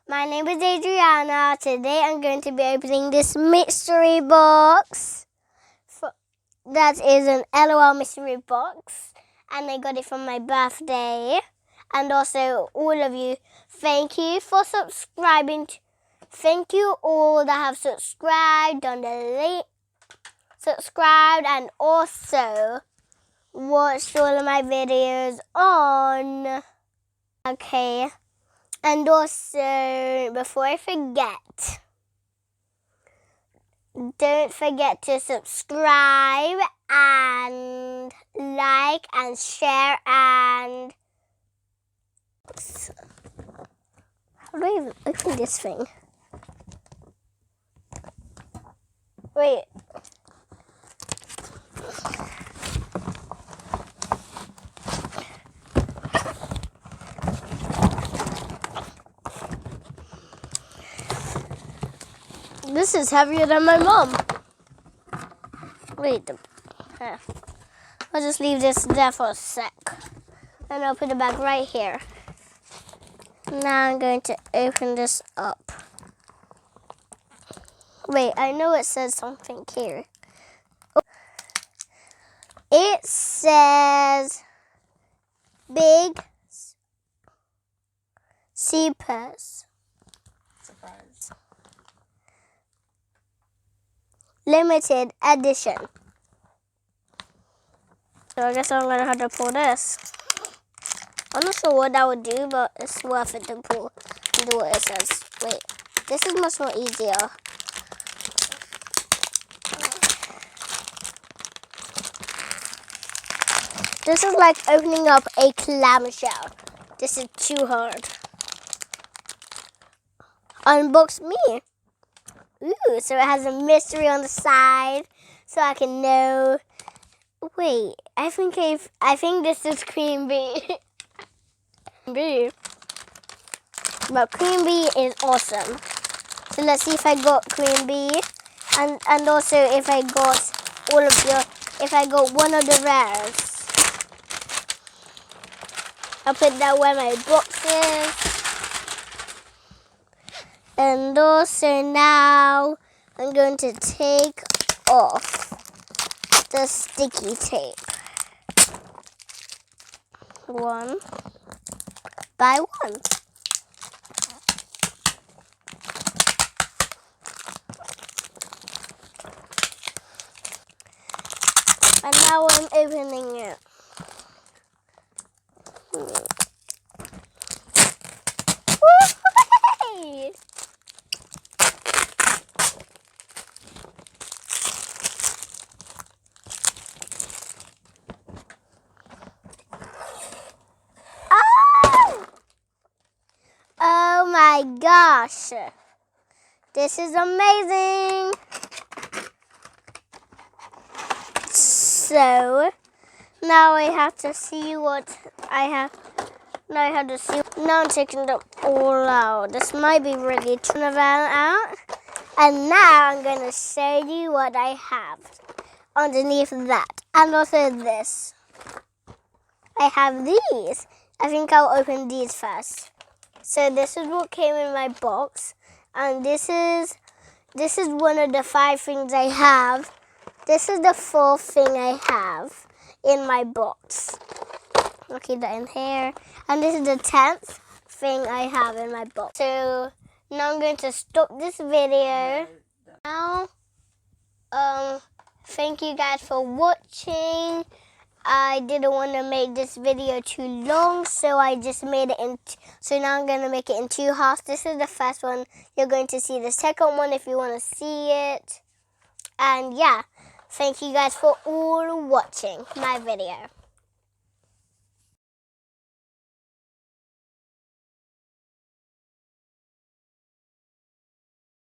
My name is Adriana. Today I'm going to be opening this mystery box. That is an LOL mystery box. And I got it from my birthday. And also all of you, thank you for subscribing. Thank you all that have subscribed, done the link, subscribed, and also watched all of my videos on. Okay. And also, before I forget, don't forget to subscribe and like and share and... How do I even open this thing? Wait. This is heavier than my mom. Wait. I'll just leave this there for a sec. And I'll put it back right here. Now I'm going to open this up. Wait, I know it says something here. It says Big Supers. Surprise. Limited edition. So I guess I'm going to have to pull this. I'm not sure what that would do, but it's worth it to pull and do what it says. Wait, this is much more easier. This is like opening up a clamshell. This is too hard. Unbox me. Ooh, so it has a mystery on the side, so I can know. Wait, I think this is Cream Bee. Bee. But Cream Bee is awesome. So let's see if I got Cream Bee, and also if I got one of the rares. I'll put that where my box is. And also now I'm going to take off the sticky tape. One by one. And now I'm opening it. Whee! Oh my gosh, this is amazing. So now I have to see what I have. Now I have to see. Now I'm taking them all out. This might be really turn around out. And now I'm going to show you what I have underneath that. And also this. I have these. I think I'll open these first. So this is what came in my box, and this is one of the 5 things I have. This is the 4th thing I have in my box. I'll keep that in here. And this is the 10th thing I have in my box. So now I'm going to stop this video. Now, thank you guys for watching. I didn't want to make this video too long, so I just made it in. So now I'm going to make it in 2 halves. This is the first one. You're going to see the second one if you want to see it. And yeah, thank you guys for all watching my video.